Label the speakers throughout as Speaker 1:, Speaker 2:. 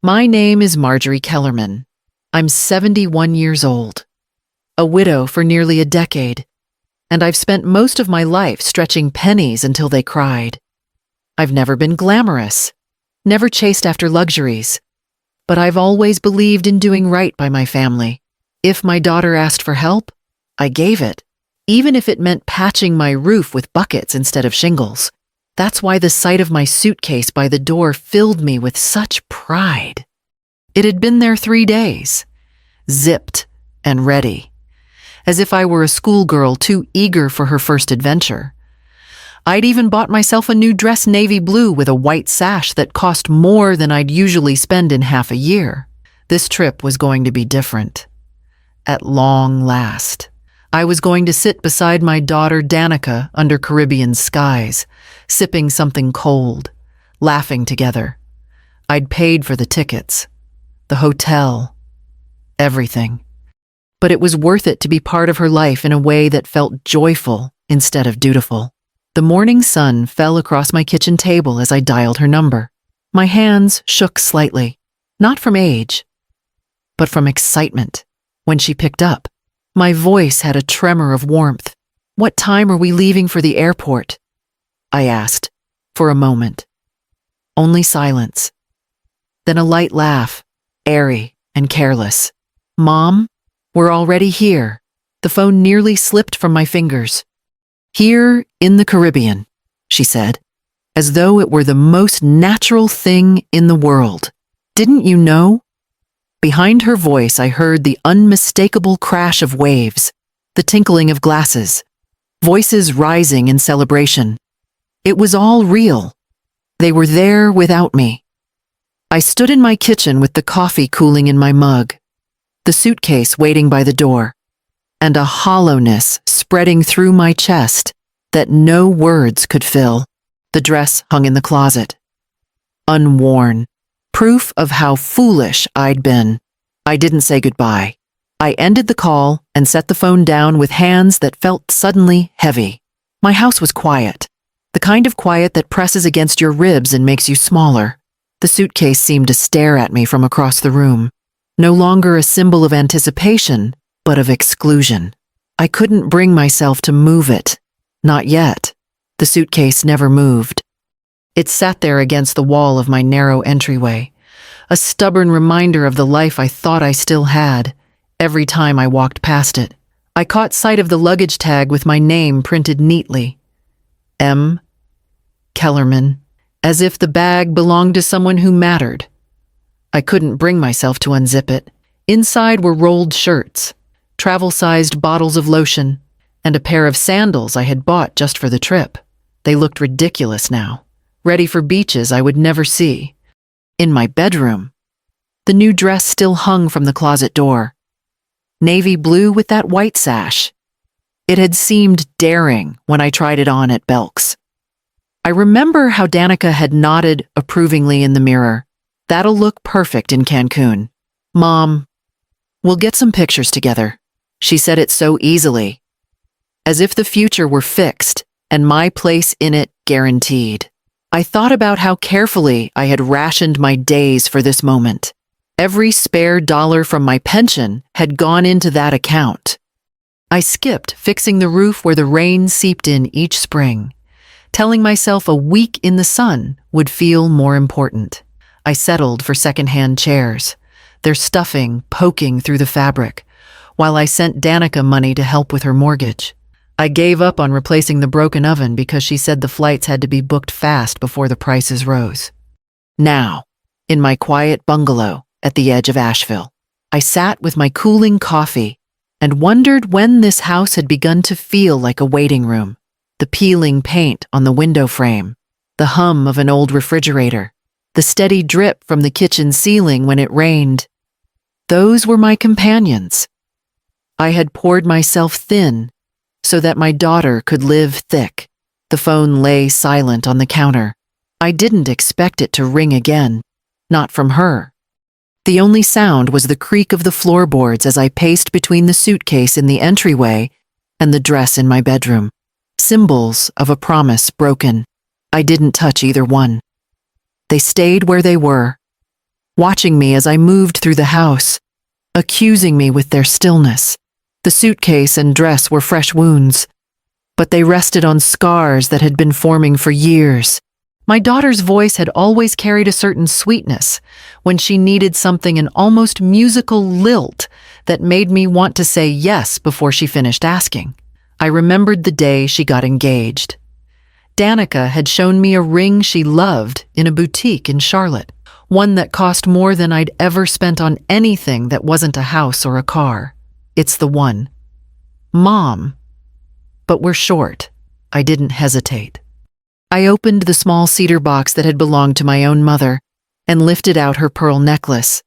Speaker 1: My name is Marjorie Kellerman. I'm 71 years old, a widow for nearly a decade, and I've spent most of my life stretching pennies until they cried. I've never been glamorous, never chased after luxuries, but I've always believed in doing right by my family. If my daughter asked for help, I gave it, even if it meant patching my roof with buckets instead of shingles. That's why the sight of my suitcase by the door filled me with such pride. It had been there 3 days, zipped and ready, as if I were a schoolgirl too eager for her first adventure. I'd even bought myself a new dress navy blue with a white sash that cost more than I'd usually spend in half a year. This trip was going to be different. At long last, I was going to sit beside my daughter Danica under Caribbean skies, sipping something cold, laughing together. I'd paid for the tickets, the hotel, everything. But it was worth it to be part of her life in a way that felt joyful instead of dutiful. The morning sun fell across my kitchen table as I dialed her number. My hands shook slightly, not from age, but from excitement. When she picked up, my voice had a tremor of warmth. "What time are we leaving for the airport?" I asked, for a moment. Only silence. Then a light laugh, airy and careless. "Mom, we're already here." The phone nearly slipped from my fingers. "Here in the Caribbean," she said, as though it were the most natural thing in the world. "Didn't you know?" Behind her voice, I heard the unmistakable crash of waves, the tinkling of glasses, voices rising in celebration. It was all real. They were there without me. I stood in my kitchen with the coffee cooling in my mug, the suitcase waiting by the door, and a hollowness spreading through my chest that no words could fill. The dress hung in the closet, unworn, proof of how foolish I'd been. I didn't say goodbye. I ended the call and set the phone down with hands that felt suddenly heavy. My house was quiet, the kind of quiet that presses against your ribs and makes you smaller. The suitcase seemed to stare at me from across the room, no longer a symbol of anticipation, but of exclusion. I couldn't bring myself to move it. Not yet. The suitcase never moved. It sat there against the wall of my narrow entryway, a stubborn reminder of the life I thought I still had. Every time I walked past it, I caught sight of the luggage tag with my name printed neatly. M. Kellerman, as if the bag belonged to someone who mattered. I couldn't bring myself to unzip it. Inside were rolled shirts, travel-sized bottles of lotion, and a pair of sandals I had bought just for the trip. They looked ridiculous now, ready for beaches I would never see. In my bedroom, the new dress still hung from the closet door, navy blue with that white sash. It had seemed daring when I tried it on at Belk's. I remember how Danica had nodded approvingly in the mirror. "That'll look perfect in Cancun. Mom, we'll get some pictures together." She said it so easily, as if the future were fixed and my place in it guaranteed. I thought about how carefully I had rationed my days for this moment. Every spare dollar from my pension had gone into that account. I skipped fixing the roof where the rain seeped in each spring, telling myself a week in the sun would feel more important. I settled for secondhand chairs, their stuffing poking through the fabric, while I sent Danica money to help with her mortgage. I gave up on replacing the broken oven because she said the flights had to be booked fast before the prices rose. Now, in my quiet bungalow at the edge of Asheville, I sat with my cooling coffee and wondered when this house had begun to feel like a waiting room. The peeling paint on the window frame, the hum of an old refrigerator, the steady drip from the kitchen ceiling when it rained. Those were my companions. I had poured myself thin so that my daughter could live thick. The phone lay silent on the counter. I didn't expect it to ring again, not from her. The only sound was the creak of the floorboards as I paced between the suitcase in the entryway and the dress in my bedroom. Symbols of a promise broken. I didn't touch either one. They stayed where they were, watching me as I moved through the house, accusing me with their stillness. The suitcase and dress were fresh wounds, but they rested on scars that had been forming for years. My daughter's voice had always carried a certain sweetness when she needed something, an almost musical lilt that made me want to say yes before she finished asking. I remembered the day she got engaged. Danica had shown me a ring she loved in a boutique in Charlotte, one that cost more than I'd ever spent on anything that wasn't a house or a car. It's the one. Mom. But we're short. I didn't hesitate. I opened the small cedar box that had belonged to my own mother and lifted out her pearl necklace.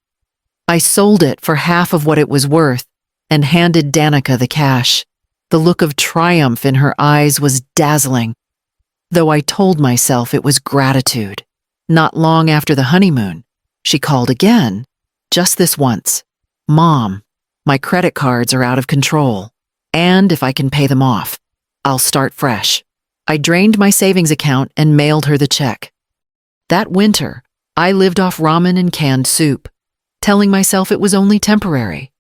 Speaker 1: I sold it for half of what it was worth and handed Danica the cash. The look of triumph in her eyes was dazzling, though I told myself it was gratitude. Not long after the honeymoon, she called again, just this once. Mom, my credit cards are out of control, and if I can pay them off, I'll start fresh. I drained my savings account and mailed her the check. That winter, I lived off ramen and canned soup, telling myself it was only temporary,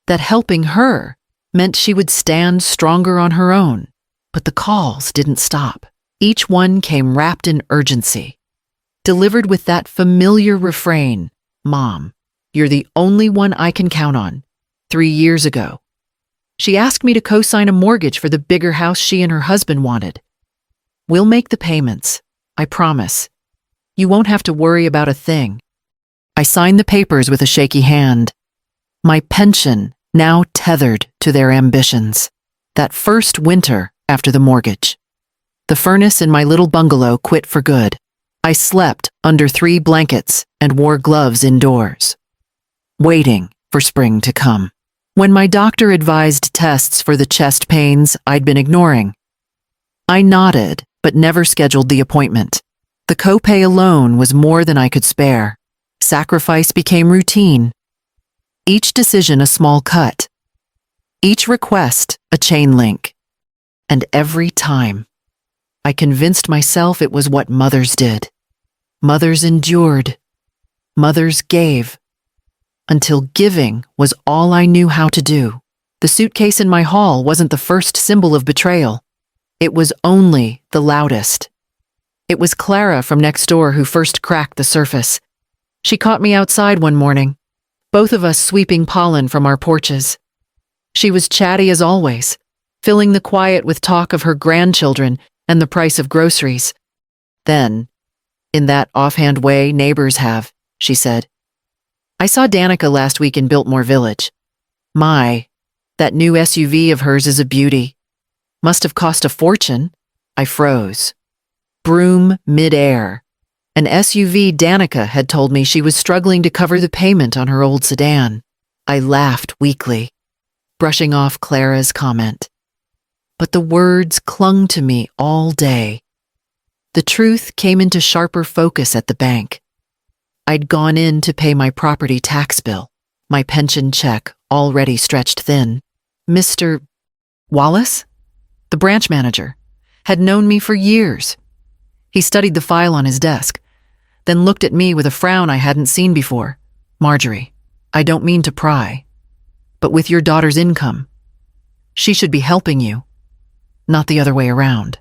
Speaker 1: that helping her meant she would stand stronger on her own. But the calls didn't stop. Each one came wrapped in urgency, delivered with that familiar refrain, Mom, you're the only one I can count on. 3 years ago, she asked me to co-sign a mortgage for the bigger house she and her husband wanted. We'll make the payments, I promise. You won't have to worry about a thing. I signed the papers with a shaky hand. My pension now tethered to their ambitions. That first winter after the mortgage, the furnace in my little bungalow quit for good. I slept under 3 blankets and wore gloves indoors, waiting for spring to come. When my doctor advised tests for the chest pains I'd been ignoring, I nodded but never scheduled the appointment. The copay alone was more than I could spare. Sacrifice became routine. Each decision a small cut. Each request a chain link. And every time, I convinced myself it was what mothers did. Mothers endured. Mothers gave. Until giving was all I knew how to do. The suitcase in my hall wasn't the first symbol of betrayal. It was only the loudest. It was Clara from next door who first cracked the surface. She caught me outside one morning, both of us sweeping pollen from our porches. She was chatty as always, filling the quiet with talk of her grandchildren and the price of groceries. Then, in that offhand way neighbors have, she said, I saw Danica last week in Biltmore Village. My, that new SUV of hers is a beauty. Must have cost a fortune. I froze. Broom midair. An SUV Danica had told me she was struggling to cover the payment on her old sedan. I laughed weakly, brushing off Clara's comment. But the words clung to me all day. The truth came into sharper focus at the bank. I'd gone in to pay my property tax bill, my pension check already stretched thin. Mr. Wallace, the branch manager, had known me for years. He studied the file on his desk, then looked at me with a frown I hadn't seen before. Marjorie, I don't mean to pry, but with your daughter's income, she should be helping you, not the other way around.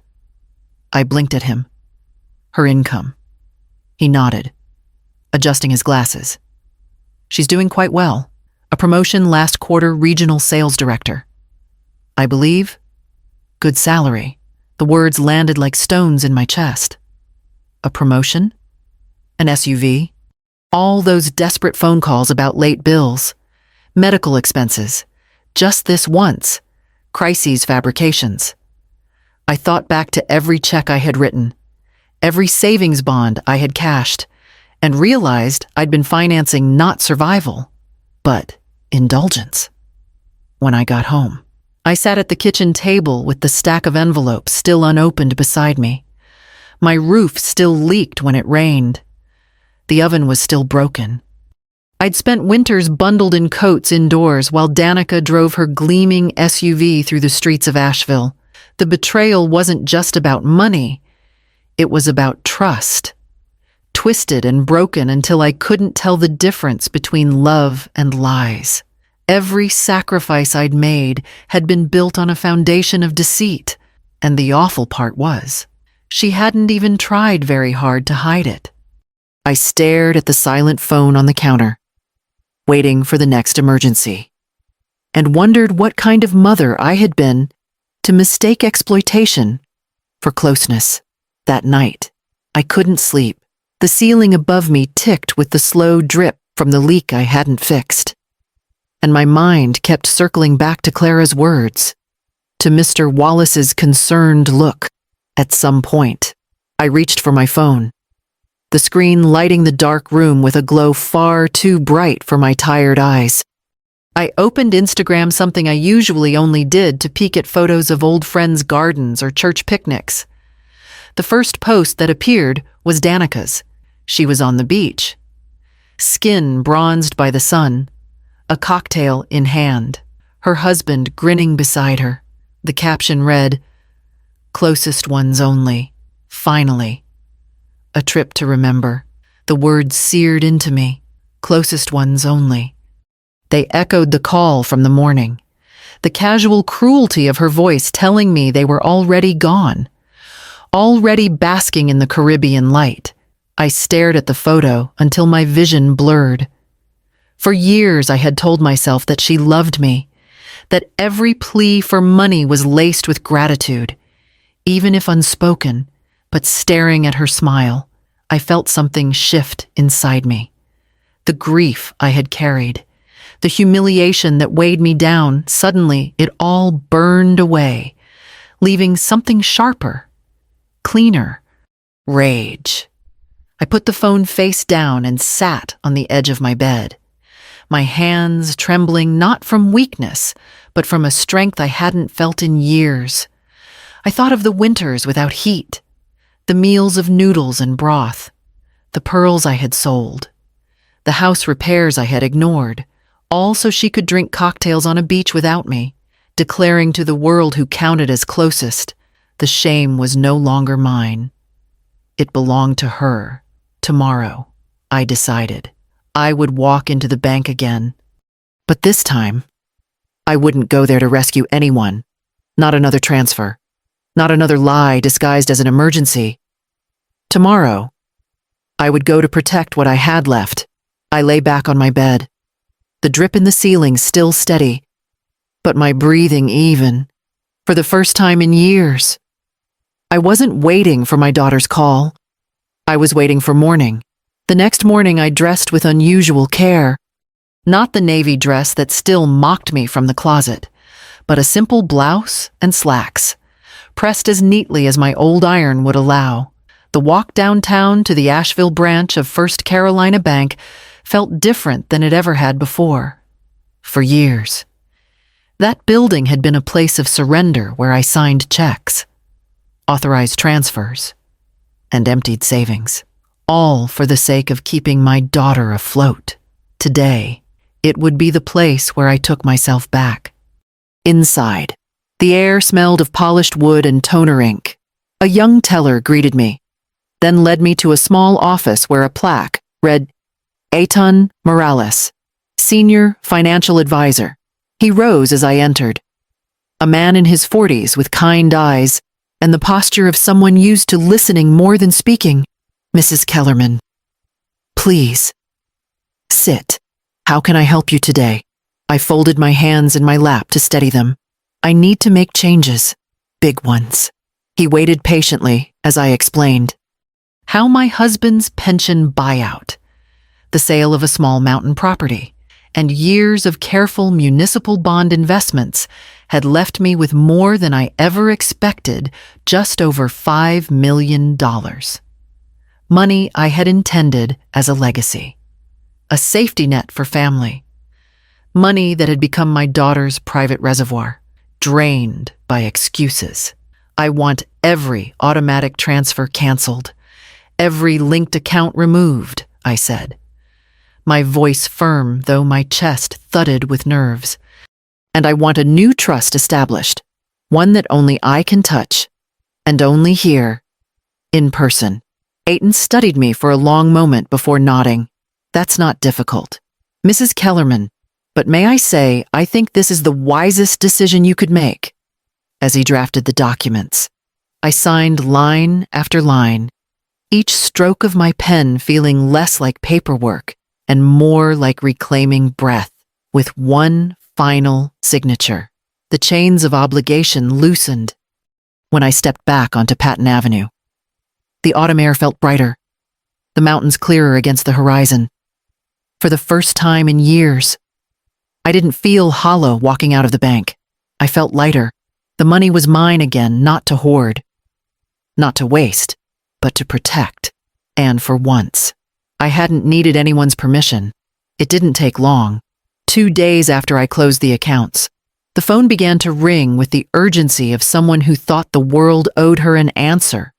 Speaker 1: I blinked at him. Her income. He nodded, adjusting his glasses. She's doing quite well. A promotion last quarter, regional sales director. I believe. Good salary. The words landed like stones in my chest. A promotion? An SUV? All those desperate phone calls about late bills, medical expenses, just this once, crises fabrications. I thought back to every check I had written, every savings bond I had cashed, and realized I'd been financing not survival, but indulgence. When I got home, I sat at the kitchen table with the stack of envelopes still unopened beside me. My roof still leaked when it rained. The oven was still broken. I'd spent winters bundled in coats indoors while Danica drove her gleaming SUV through the streets of Asheville. The betrayal wasn't just about money. It was about trust. twisted and broken until I couldn't tell the difference between love and lies. Every sacrifice I'd made had been built on a foundation of deceit, and the awful part was, she hadn't even tried very hard to hide it. I stared at the silent phone on the counter, waiting for the next emergency, and wondered what kind of mother I had been to mistake exploitation for closeness. That night, I couldn't sleep. The ceiling above me ticked with the slow drip from the leak I hadn't fixed. And my mind kept circling back to Clara's words, to Mr. Wallace's concerned look. At some point, I reached for my phone, the screen lighting the dark room with a glow far too bright for my tired eyes. I opened Instagram, something I usually only did to peek at photos of old friends' gardens or church picnics. The first post that appeared was Danica's. She was on the beach, skin bronzed by the sun, a cocktail in hand, her husband grinning beside her. The caption read, "Closest ones only, finally." A trip to remember. The words seared into me, closest ones only. They echoed the call from the morning, the casual cruelty of her voice telling me they were already gone, already basking in the Caribbean light. I stared at the photo until my vision blurred. For years I had told myself that she loved me, that every plea for money was laced with gratitude. Even if unspoken, but staring at her smile, I felt something shift inside me. The grief I had carried, the humiliation that weighed me down, suddenly it all burned away, leaving something sharper, cleaner, rage. I put the phone face down and sat on the edge of my bed, my hands trembling not from weakness, but from a strength I hadn't felt in years. I thought of the winters without heat, the meals of noodles and broth, the pearls I had sold, the house repairs I had ignored, all so she could drink cocktails on a beach without me, declaring to the world who counted as closest, the shame was no longer mine. It belonged to her. Tomorrow, I decided, I would walk into the bank again. But this time, I wouldn't go there to rescue anyone. Not another transfer. Not another lie disguised as an emergency. Tomorrow, I would go to protect what I had left. I lay back on my bed, the drip in the ceiling still steady, but my breathing even, for the first time in years. I wasn't waiting for my daughter's call. I was waiting for morning. The next morning I dressed with unusual care. Not the navy dress that still mocked me from the closet, but a simple blouse and slacks, pressed as neatly as my old iron would allow. The walk downtown to the Asheville branch of First Carolina Bank felt different than it ever had before. For years, that building had been a place of surrender where I signed checks, authorized transfers, and emptied savings, all for the sake of keeping my daughter afloat. Today, it would be the place where I took myself back. Inside, the air smelled of polished wood and toner ink. A young teller greeted me, then led me to a small office where a plaque read, Eitan Morales, Senior Financial Advisor. He rose as I entered. A man in his 40s with kind eyes and the posture of someone used to listening more than speaking. Mrs. Kellerman, please, sit. How can I help you today? I folded my hands in my lap to steady them. I need to make changes, big ones. He waited patiently as I explained. How my husband's pension buyout, the sale of a small mountain property, and years of careful municipal bond investments had left me with more than I ever expected, just over $5 million. Money I had intended as a legacy, a safety net for family. Money that had become my daughter's private reservoir, drained by excuses. I want every automatic transfer canceled, every linked account removed, I said, my voice firm though my chest thudded with nerves. And I want a new trust established, one that only I can touch, and only here, in person. Aiton studied me for a long moment before nodding. That's not difficult. Mrs. Kellerman, but may I say, I think this is the wisest decision you could make. As he drafted the documents, I signed line after line, each stroke of my pen feeling less like paperwork and more like reclaiming breath, with one final signature. The chains of obligation loosened when I stepped back onto Patton Avenue. The autumn air felt brighter, the mountains clearer against the horizon. For the first time in years, I didn't feel hollow walking out of the bank. I felt lighter. The money was mine again, not to hoard, not to waste, but to protect. And for once, I hadn't needed anyone's permission. It didn't take long. 2 days after I closed the accounts, the phone began to ring with the urgency of someone who thought the world owed her an answer.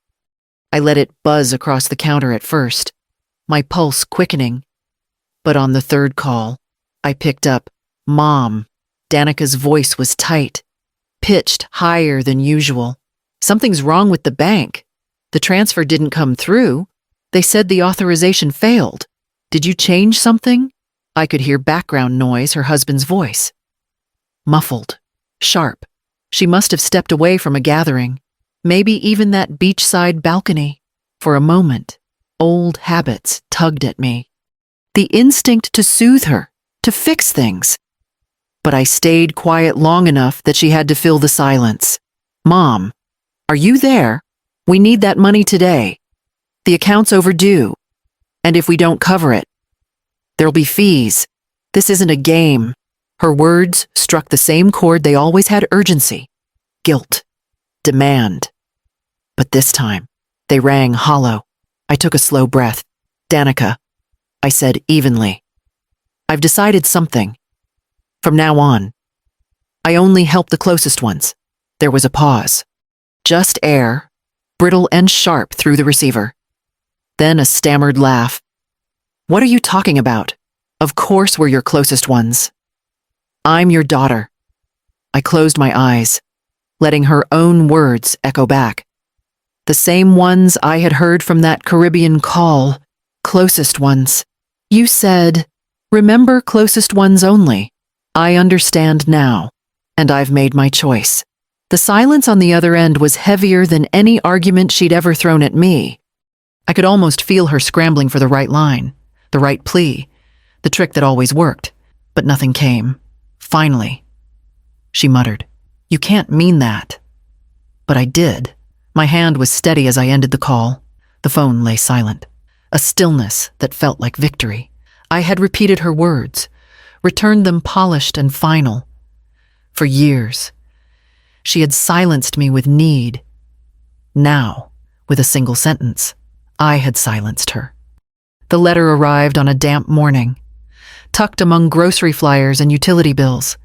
Speaker 1: I let it buzz across the counter at first, my pulse quickening. But on the third call, I picked up, "Mom." Danica's voice was tight, pitched higher than usual. "Something's wrong with the bank. The transfer didn't come through. They said the authorization failed. Did you change something?" I could hear background noise, her husband's voice. Muffled, sharp. She must have stepped away from a gathering, maybe even that beachside balcony. For a moment, old habits tugged at me. The instinct to soothe her, to fix things. But I stayed quiet long enough that she had to fill the silence. "Mom, are you there? We need that money today. The account's overdue. And if we don't cover it, there'll be fees. This isn't a game." Her words struck the same chord they always had: urgency, guilt, demand. But this time, they rang hollow. I took a slow breath. "Danica," I said evenly, "I've decided something. From now on, I only help the closest ones." There was a pause. Just air, brittle and sharp through the receiver. Then a stammered laugh. "What are you talking about? Of course we're your closest ones. I'm your daughter." I closed my eyes, letting her own words echo back. The same ones I had heard from that Caribbean call, closest ones. "You said, remember closest ones only. I understand now, and I've made my choice." The silence on the other end was heavier than any argument she'd ever thrown at me. I could almost feel her scrambling for the right line, the right plea, the trick that always worked, but nothing came. Finally, she muttered, "You can't mean that." But I did. My hand was steady as I ended the call. The phone lay silent, a stillness that felt like victory. I had repeated her words, returned them polished and final. For years, she had silenced me with need. Now, with a single sentence, I had silenced her. The letter arrived on a damp morning, tucked among grocery flyers and utility bills.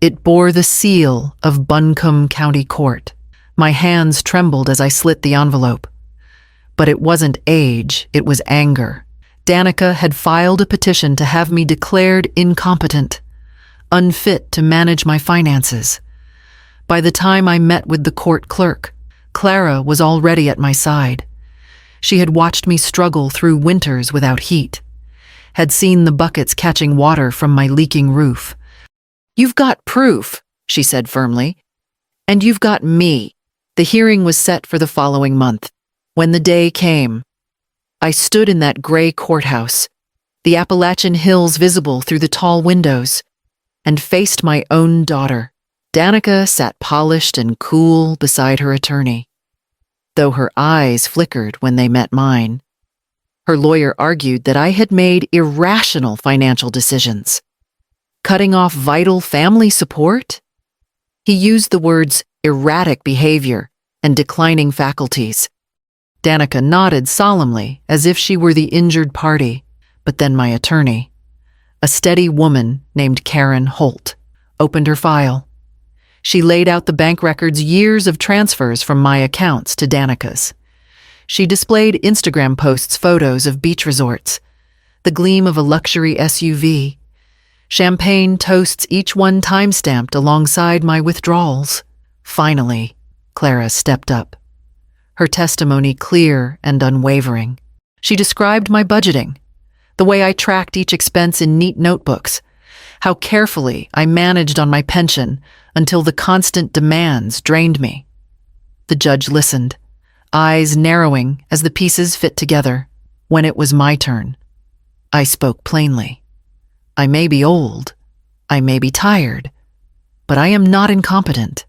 Speaker 1: It bore the seal of Buncombe County Court. My hands trembled as I slit the envelope. But it wasn't age, it was anger. Danica had filed a petition to have me declared incompetent, unfit to manage my finances. By the time I met with the court clerk, Clara was already at my side. She had watched me struggle through winters without heat, had seen the buckets catching water from my leaking roof. "You've got proof," she said firmly, "and you've got me." The hearing was set for the following month. When the day came, I stood in that gray courthouse, the Appalachian hills visible through the tall windows, and faced my own daughter. Danica sat polished and cool beside her attorney, though her eyes flickered when they met mine. Her lawyer argued that I had made irrational financial decisions, cutting off vital family support. He used the words erratic behavior and declining faculties. Danica nodded solemnly, as if she were the injured party, but then my attorney, a steady woman named Karen Holt, opened her file. She laid out the bank records, years of transfers from my accounts to Danica's. She displayed Instagram posts, photos of beach resorts, the gleam of a luxury SUV, champagne toasts, each one time-stamped alongside my withdrawals. Finally, Clara stepped up. her testimony clear and unwavering. She described my budgeting, the way I tracked each expense in neat notebooks, how carefully I managed on my pension until the constant demands drained me. The judge listened, eyes narrowing as the pieces fit together. When it was my turn, I spoke plainly. I may be old, I may be tired, but I am not incompetent.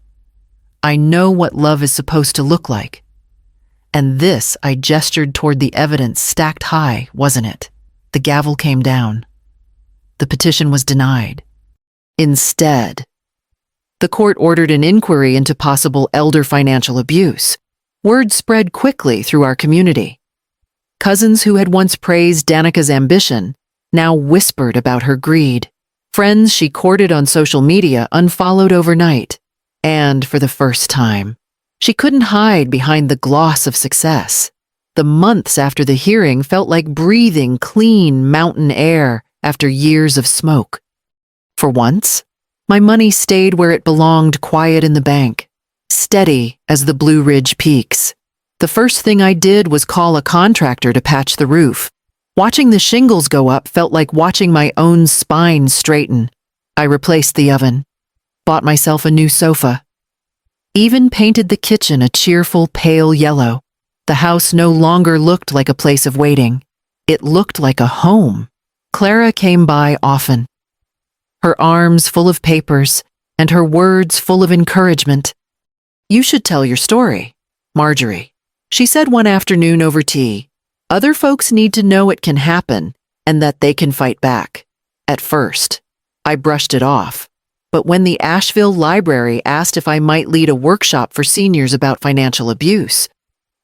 Speaker 1: I know what love is supposed to look like. And this, I gestured toward the evidence stacked high, wasn't it? The gavel came down. The petition was denied. Instead, the court ordered an inquiry into possible elder financial abuse. Word spread quickly through our community. Cousins who had once praised Danica's ambition now whispered about her greed. Friends she courted on social media unfollowed overnight. And for the first time, she couldn't hide behind the gloss of success. The months after the hearing felt like breathing clean mountain air after years of smoke. For once, my money stayed where it belonged, quiet in the bank, steady as the Blue Ridge peaks. The first thing I did was call a contractor to patch the roof. Watching the shingles go up felt like watching my own spine straighten. I replaced the oven, bought myself a new sofa, even painted the kitchen a cheerful pale yellow. The house no longer looked like a place of waiting. It looked like a home. Clara came by often, her arms full of papers and her words full of encouragement. "You should tell your story, Marjorie," she said one afternoon over tea. "Other folks need to know it can happen and that they can fight back." At first, I brushed it off. But when the Asheville Library asked if I might lead a workshop for seniors about financial abuse,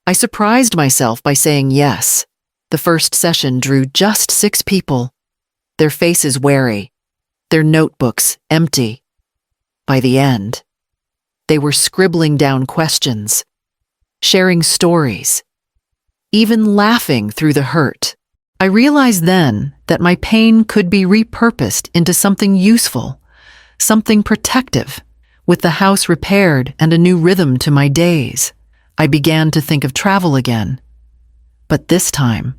Speaker 1: I surprised myself by saying yes. The first session drew just 6 people, their faces wary, their notebooks empty. By the end, they were scribbling down questions, sharing stories, even laughing through the hurt. I realized then that my pain could be repurposed into something useful, something protective. With the house repaired and a new rhythm to my days, I began to think of travel again. But this time,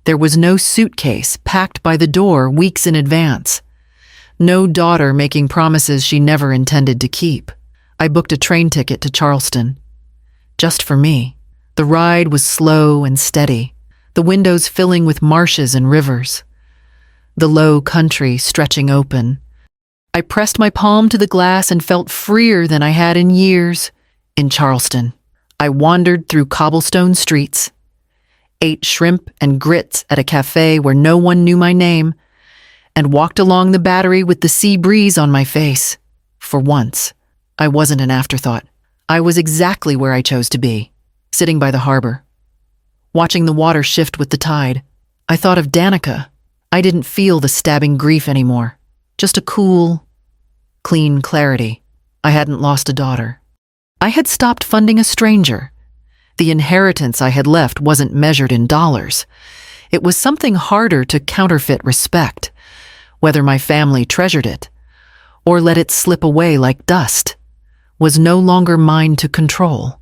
Speaker 1: there was no suitcase packed by the door weeks in advance. No daughter making promises she never intended to keep. I booked a train ticket to Charleston. Just for me. The ride was slow and steady, the windows filling with marshes and rivers, the low country stretching open. I pressed my palm to the glass and felt freer than I had in years. In Charleston, I wandered through cobblestone streets, ate shrimp and grits at a cafe where no one knew my name, and walked along the Battery with the sea breeze on my face. For once, I wasn't an afterthought. I was exactly where I chose to be, sitting by the harbor, watching the water shift with the tide. I thought of Danica. I didn't feel the stabbing grief anymore, just a cool, clean clarity. I hadn't lost a daughter. I had stopped funding a stranger. The inheritance I had left wasn't measured in dollars. It was something harder to counterfeit respect, whether my family treasured it or let it slip away like dust, was no longer mine to control.